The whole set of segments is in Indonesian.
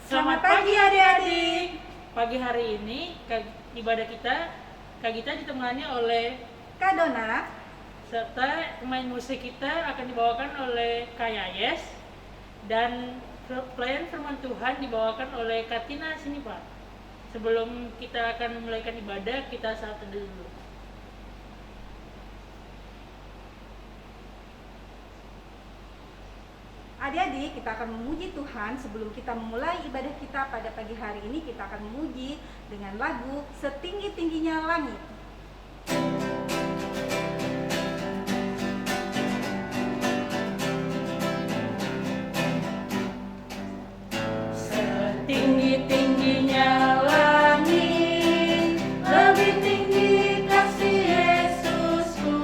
Selamat pagi adik-adik. Pagi hari ini ibadah kita Kak Gita ditemani oleh Kak Dona, serta pemain musik kita akan dibawakan oleh Kak Yayes dan pelayan firman Tuhan dibawakan oleh Katina Sinipa. Sebelum kita akan memulaikan ibadah, kita saat teduh dulu. adik-adik, kita akan memuji Tuhan. Sebelum kita memulai ibadah kita pada pagi hari ini, kita akan memuji dengan lagu Setinggi-tingginya Langit. Setinggi-tingginya langit, lebih tinggi kasih Yesusku.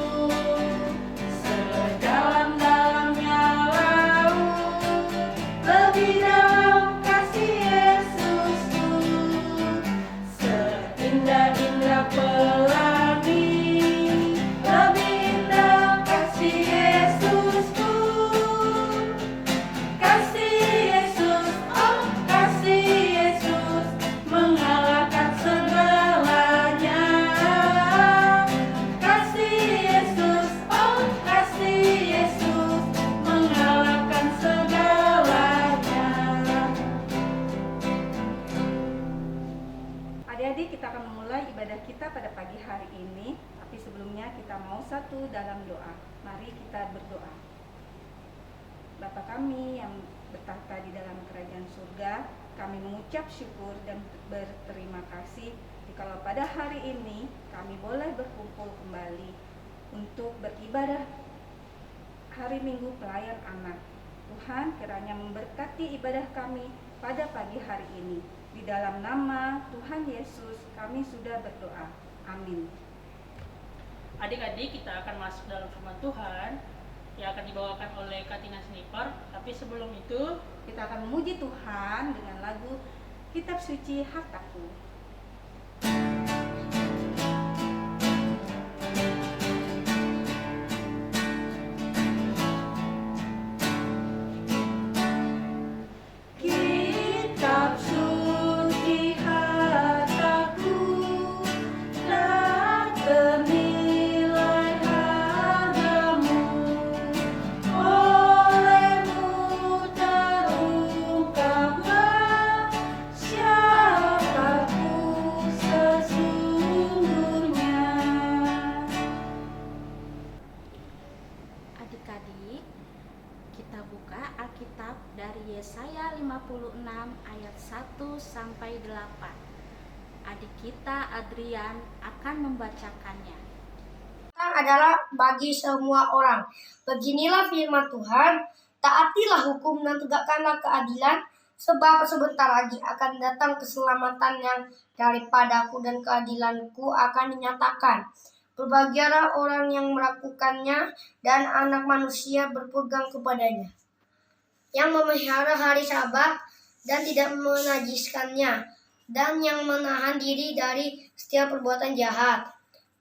Sedalam-dalamnya laut, lebih dalam kasih Yesusku. Seindah-indah pelangi, lebih indah kasih Yesusku. Kasih Yesus, oh kasih Yesus, mengalahkan segalanya. Kasih Yesus, oh kasih Yesus, mengalahkan segalanya. Adik-adik, kita akan memulai ibadah kita pada pagi hari ini. Tapi sebelumnya kita mau satu dalam doa. Mari kita berdoa. Bapa kami yang bertahta di dalam kerajaan surga, kami mengucap syukur dan berterima kasih jikalau pada hari ini kami boleh berkumpul kembali untuk beribadah hari Minggu Pelayan Anak. Tuhan kiranya memberkati ibadah kami pada pagi hari ini. Di dalam nama Tuhan Yesus kami sudah berdoa. Amin. Adik-adik, kita akan masuk dalam firman Tuhan yang akan dibawakan oleh Katina Sniper. Tapi sebelum itu, Kita akan memuji Tuhan dengan lagu Kitab Suci Hartaku. kitab suci hartaku, dan ternilai hargamu, olehmu terungkaplah siapaku sesungguhnya. Adik-adik, kita buka Alkitab dari Yesaya 56 ayat 1 sampai 8. Adik kita Adrian akan membacakannya. Adalah bagi semua orang. Beginilah firman Tuhan, taatilah hukum dan tegakkanlah keadilan, sebab sebentar lagi akan datang keselamatan yang daripadaku dan keadilanku akan dinyatakan. Berbahagialah orang yang melakukannya dan anak manusia berpegang kepadanya, yang memelihara hari Sabat dan tidak menajiskannya, dan yang menahan diri dari setiap perbuatan jahat.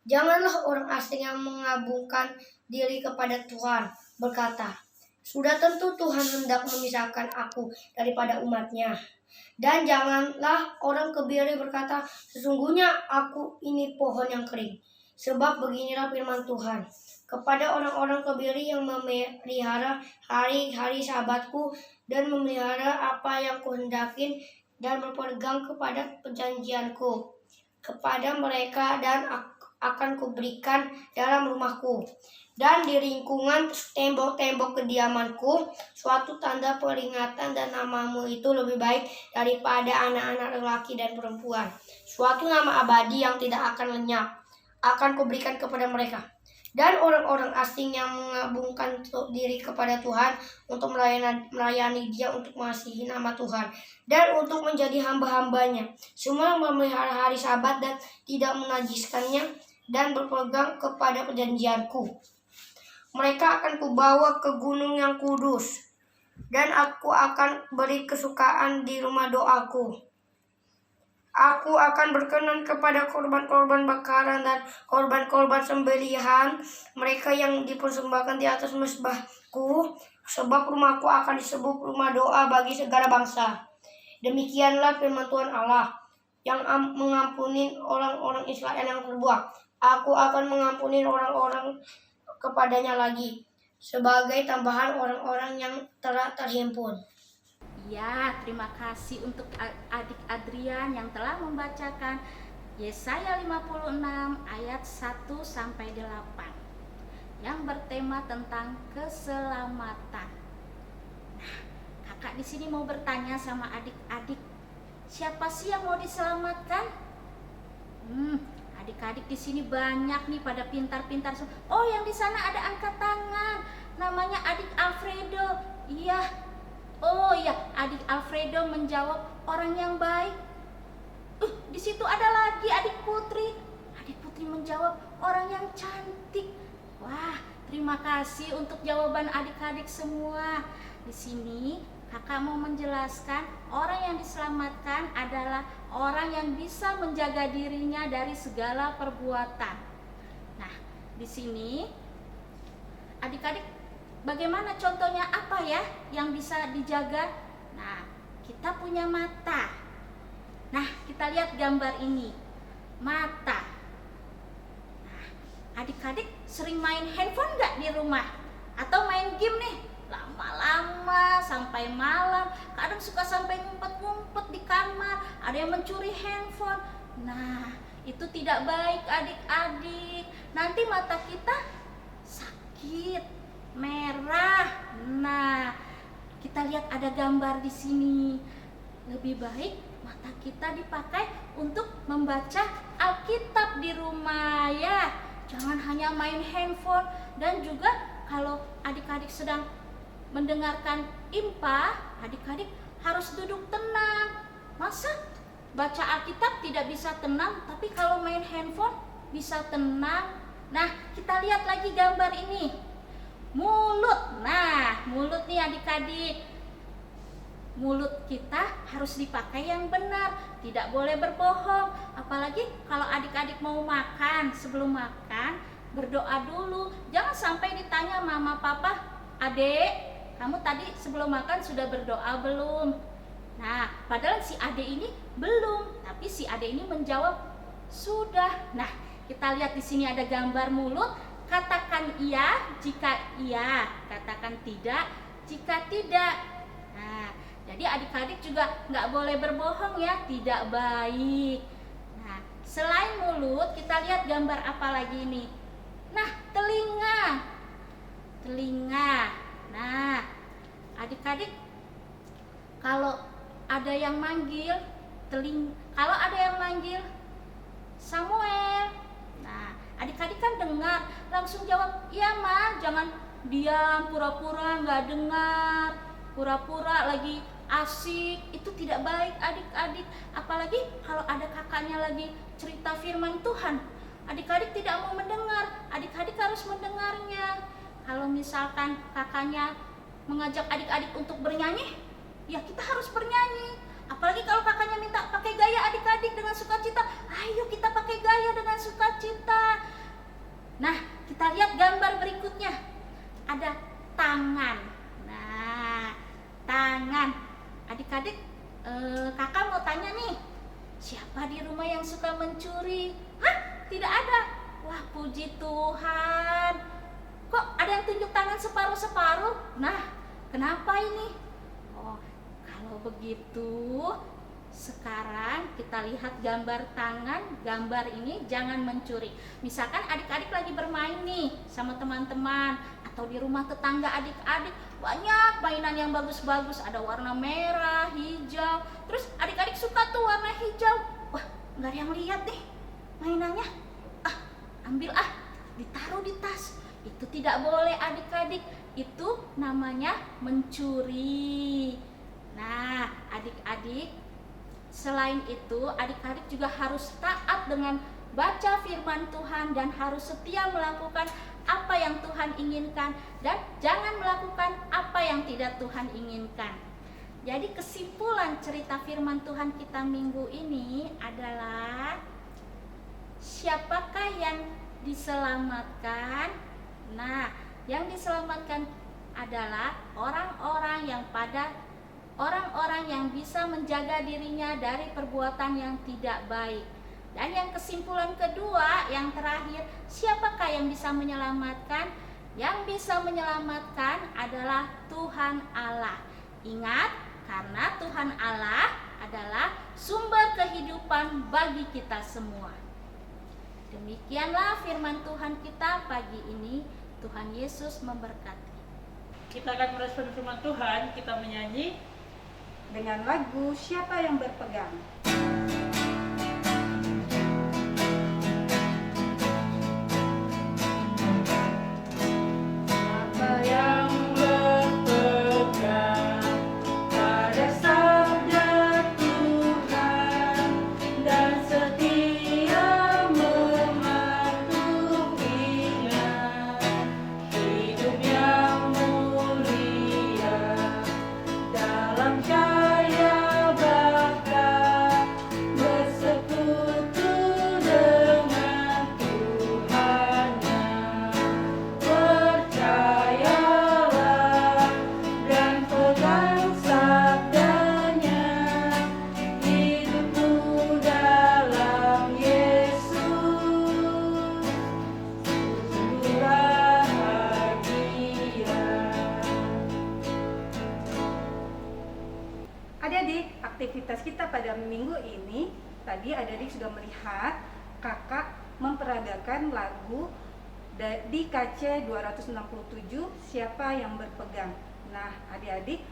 Janganlah orang asing yang mengabungkan diri kepada Tuhan berkata, sudah tentu Tuhan hendak memisahkan aku daripada umatnya. Dan janganlah orang kebiri berkata, sesungguhnya aku ini pohon yang kering. Sebab beginilah firman Tuhan, kepada orang-orang kebiri yang memelihara hari-hari Sabatku dan memelihara apa yang kuhendakin dan berpegang kepada perjanjianku, kepada mereka dan akan kuberikan dalam rumahku dan di lingkungan tembok-tembok kediamanku suatu tanda peringatan, dan namamu itu lebih baik daripada anak-anak lelaki dan perempuan. Suatu nama abadi yang tidak akan lenyap akan kuberikan kepada mereka. Dan orang-orang asing yang mengabungkan diri kepada Tuhan untuk melayani Dia, untuk mengasihi nama Tuhan dan untuk menjadi hamba-hambanya, semua yang memelihara hari Sabat dan tidak menajiskannya dan berpegang kepada perjanjianku, mereka akan kubawa ke gunung yang kudus, dan aku akan beri kesukaan di rumah doaku. Aku akan berkenan kepada korban-korban bakaran dan korban-korban sembelihan mereka yang dipersembahkan di atas mezbahku, sebab rumahku akan disebut rumah doa bagi segala bangsa. Demikianlah firman Tuhan Allah yang mengampuni orang-orang Israel yang berbuat. Aku akan mengampuni orang-orang kepadanya lagi sebagai tambahan orang-orang yang telah terhimpun. Ya, terima kasih untuk adik Adrian yang telah membacakan Yesaya 56 ayat 1 sampai 8 yang bertema tentang keselamatan. Nah, kakak di sini mau bertanya sama adik-adik, siapa sih yang mau diselamatkan? Adik-adik di sini banyak nih pada pintar-pintar. Oh, yang di sana ada angkat tangan. Namanya adik Alfredo. Iya. Oh iya, adik Alfredo menjawab orang yang baik. Di situ ada lagi adik Putri. Adik Putri menjawab orang yang cantik. Wah, terima kasih untuk jawaban adik-adik semua. Di sini kakak mau menjelaskan orang yang diselamatkan adalah orang yang bisa menjaga dirinya dari segala perbuatan. Nah, di sini adik-adik bagaimana contohnya apa ya yang bisa dijaga? Nah, kita punya mata. Nah, kita lihat gambar ini. Mata. Nah, adik-adik sering main handphone nggak di rumah? Atau main game nih? Lama-lama sampai malam. Kadang suka sampai ngumpet-ngumpet di kamar. Ada yang mencuri handphone. Nah, itu tidak baik adik-adik. Nanti mata kita sakit, merah. Nah, kita lihat ada gambar di sini. Lebih baik mata kita dipakai untuk membaca Alkitab di rumah ya. Jangan hanya main handphone. Dan juga kalau adik-adik sedang mendengarkan IMPA, adik-adik harus duduk tenang. Masa baca Alkitab tidak bisa tenang, tapi kalau main handphone bisa tenang? Nah, kita lihat lagi gambar ini. Mulut. Nah, mulut nih adik-adik. Mulut kita harus dipakai yang benar, tidak boleh berbohong. Apalagi kalau adik-adik mau makan, sebelum makan berdoa dulu. Jangan sampai ditanya mama papa, adek, kamu tadi sebelum makan sudah berdoa belum? Nah, padahal si adek ini belum, tapi si adek ini menjawab sudah. Nah, kita lihat di sini ada gambar mulut. Katakan iya jika iya, katakan tidak jika tidak. Nah, jadi adik-adik juga nggak boleh berbohong ya, tidak baik. Nah, selain mulut, kita lihat gambar apa lagi nih? Nah, telinga. Telinga. Nah, adik-adik kalau ada yang manggil, kalau ada yang manggil Samuel. Nah, adik-adik kan dengar, langsung jawab, iya ma, jangan diam, pura-pura nggak dengar, pura-pura lagi asik. Itu tidak baik adik-adik. Apalagi kalau ada kakaknya lagi cerita firman Tuhan, adik-adik tidak mau mendengar, adik-adik harus mendengarnya. Kalau misalkan kakaknya mengajak adik-adik untuk bernyanyi, ya kita harus bernyanyi. Apalagi kalau kakaknya minta pakai gaya adik-adik dengan sukacita, ayo kita pakai gaya dengan sukacita. Nah, kita lihat gambar berikutnya. Ada tangan. Nah, tangan. Adik-adik, kakak mau tanya nih, siapa di rumah yang suka mencuri? Hah? Tidak ada. Wah, puji Tuhan. Kok ada yang tunjuk tangan separuh-separuh? Nah, kenapa ini? Oh, kalau begitu, sekarang kita lihat gambar tangan. Gambar ini jangan mencuri. Misalkan adik-adik lagi bermain nih sama teman-teman, atau di rumah tetangga adik-adik, banyak mainan yang bagus-bagus, ada warna merah, hijau. Terus adik-adik suka tuh warna hijau. Wah, nggak ada yang lihat nih mainannya. Ambil ditaruh di tas. Itu tidak boleh adik-adik. Itu namanya mencuri. Nah, adik-adik, selain itu adik-adik juga harus taat dengan baca firman Tuhan dan harus setia melakukan apa yang Tuhan inginkan dan jangan melakukan apa yang tidak Tuhan inginkan. Jadi kesimpulan cerita firman Tuhan kita minggu ini adalah, siapakah yang diselamatkan? Nah, yang diselamatkan adalah orang-orang yang pada orang-orang yang bisa menjaga dirinya dari perbuatan yang tidak baik. Dan yang kesimpulan kedua, yang terakhir, siapakah yang bisa menyelamatkan? Yang bisa menyelamatkan adalah Tuhan Allah. Ingat, karena Tuhan Allah adalah sumber kehidupan bagi kita semua. Demikianlah firman Tuhan kita pagi ini. Tuhan Yesus memberkati. Kita akan merespon firman Tuhan, kita menyanyi dengan lagu Siapa yang Berpegang. Siapa yang berpegang pada sabda Tuhan dan setia mematuhinya, hidup yang mulia dalam cahaya bakal bersekutu dengan Tuhannya. Percayalah dan pegang sabdanya, hidupmu dalam Yesus sungguh bahagia. Adik-adik, aktivitas kita pada minggu ini, tadi adik-adik sudah melihat kakak memperagakan lagu di KC 267, Siapa yang Berpegang. Nah, adik-adik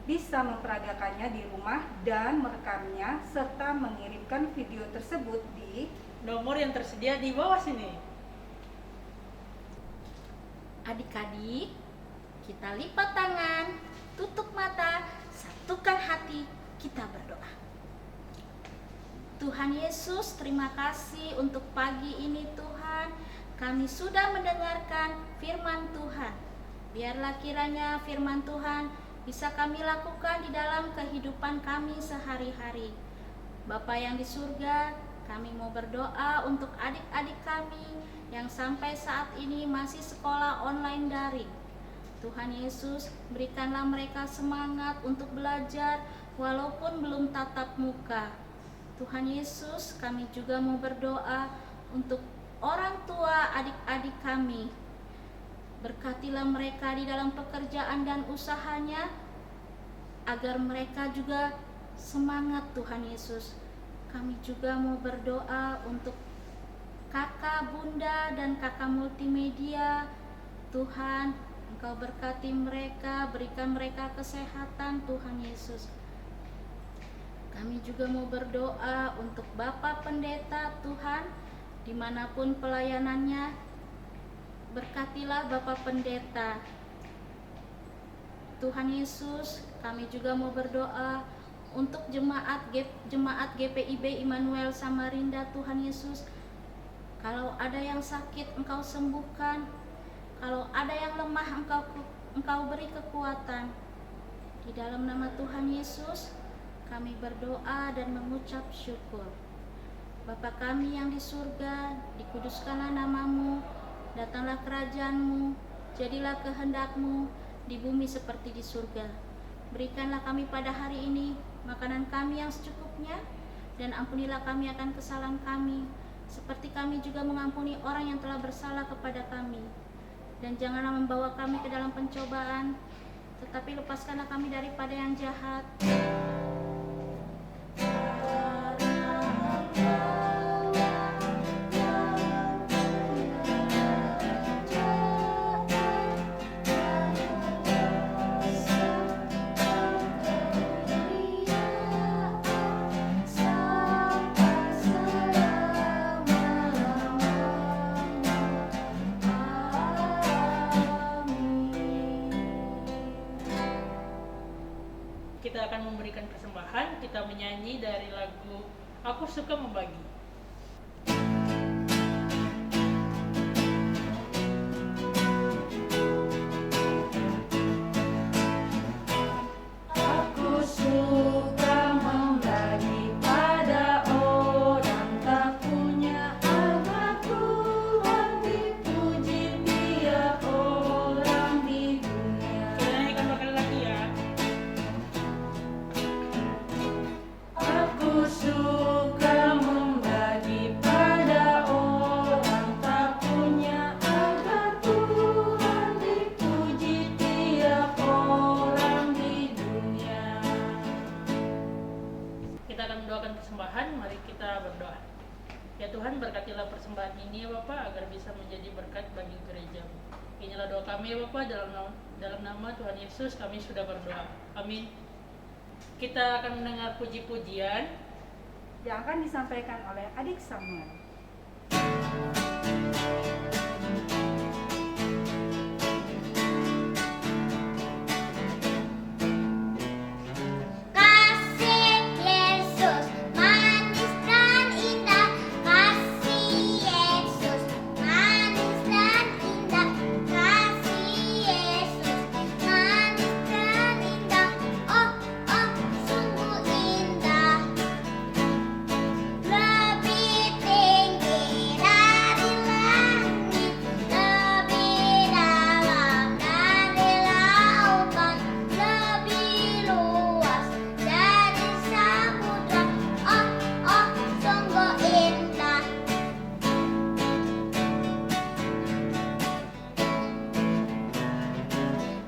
bisa memperagakannya di rumah dan merekamnya serta mengirimkan video tersebut di Nomor yang tersedia di bawah sini. Adik-adik, kita lipat tangan, tutup mata, satukan hati, kita berdoa. Tuhan Yesus, terima kasih untuk pagi ini Tuhan. Kami sudah mendengarkan firman Tuhan. Biarlah kiranya firman Tuhan bisa kami lakukan di dalam kehidupan kami sehari-hari. Bapa yang di surga, kami mau berdoa untuk adik-adik kami yang sampai saat ini masih sekolah online daring. Tuhan Yesus, berikanlah mereka semangat untuk belajar walaupun belum tatap muka. Tuhan Yesus, kami juga mau berdoa untuk orang tua adik-adik kami. Berkatilah mereka di dalam pekerjaan dan usahanya, agar mereka juga semangat Tuhan Yesus. Kami juga mau berdoa untuk kakak, bunda, dan kakak multimedia. Tuhan, Engkau berkati mereka, berikan mereka kesehatan Tuhan Yesus. Kami juga mau berdoa untuk Bapak Pendeta Tuhan, dimanapun pelayanannya, berkatilah Bapak Pendeta. Tuhan Yesus, kami juga mau berdoa untuk jemaat GPIB Immanuel Samarinda. Tuhan Yesus, kalau ada yang sakit Engkau sembuhkan, kalau ada yang lemah Engkau beri kekuatan. Di dalam nama Tuhan Yesus kami berdoa dan mengucap syukur. Bapa kami yang di surga, dikuduskanlah namamu, datanglah kerajaan-Mu, jadilah kehendak-Mu di bumi seperti di surga. Berikanlah kami pada hari ini makanan kami yang secukupnya, dan ampunilah kami akan kesalahan kami, seperti kami juga mengampuni orang yang telah bersalah kepada kami. Dan janganlah membawa kami ke dalam pencobaan, tetapi lepaskanlah kami daripada yang jahat. Kita akan memberikan persembahan, kita menyanyi dari lagu Aku Suka Membagi. Aku suka membagi pada orang tak punya, agar Tuhan dipuji tiap orang di dunia. Kita nyanyikan sekali lagi ya. Kita akan mendoakan persembahan, mari kita berdoa. Ya Tuhan, berkatilah persembahan ini ya Bapak, agar bisa menjadi berkat bagi gereja. Inilah doa kami ya Bapak, dalam nama Tuhan Yesus kami sudah berdoa. Amin. Kita akan mendengar puji-pujian yang akan disampaikan oleh adik Samuel. Kasih Yesus manis dan indah, kasih Yesus manis dan indah, kasih Yesus manis dan indah, oh oh sungguh indah, lebih tinggi dari langit, lebih dalam dari lautan, lebih luas dari samudra, oh oh sungguh indah.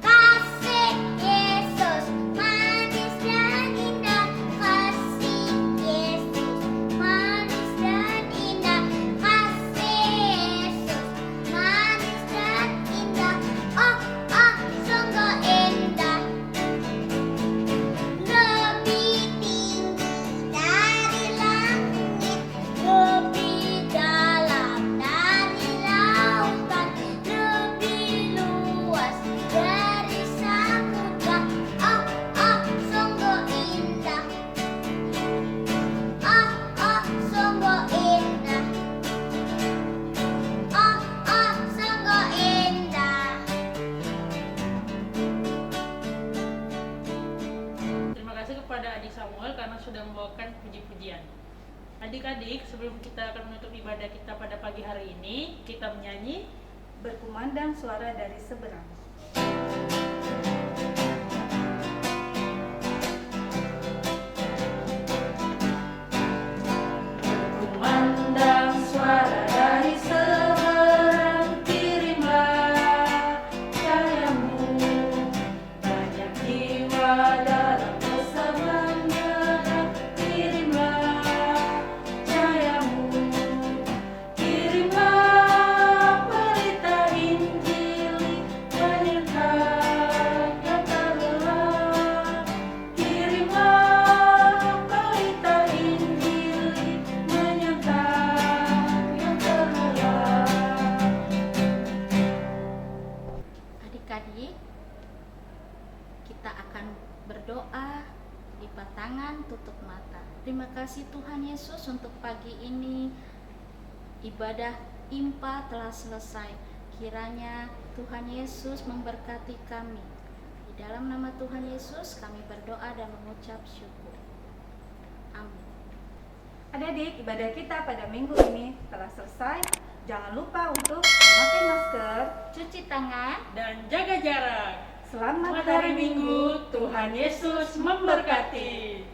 Kasih Yesus manis dan indah, kasih Yesus manis dan indah, kasih Yesus manis dan indah, oh oh sungguh indah, lebih tinggi dari langit, lebih dalam dari lautan, lebih luas dari samudra, oh oh sungguh indah, oh oh sungguh indah, oh oh sungguh indah. Terima kasih kepada adik Samuel karena sudah membawakan puji-pujian. Adik-adik, sebelum kita akan menutup ibadah kita pada pagi hari ini, kita menyanyi Berkumandang suara dari seberang. Kumandang suara dari seberang, kirimlah cahayamu, banyak jiwa dalam kesabaran gelap, kirimlah cahayamu, kirimlah berita Injil, menyertai yang tergelap, kirimlah berita Injil, menyertai yang tergelap. Adik-adik, kita akan berdoa, lipat tangan, tutup mata. Terima kasih Tuhan Yesus untuk pagi ini. Ibadah IMPA telah selesai. Kiranya Tuhan Yesus memberkati kami. Di dalam nama Tuhan Yesus kami berdoa dan mengucap syukur. Amin. Adik-adik, ibadah kita pada minggu ini telah selesai. Jangan lupa untuk memakai masker. Cuci tangan. Dan jaga jarak. Selamat Selamat hari Minggu, Tuhan Yesus memberkati.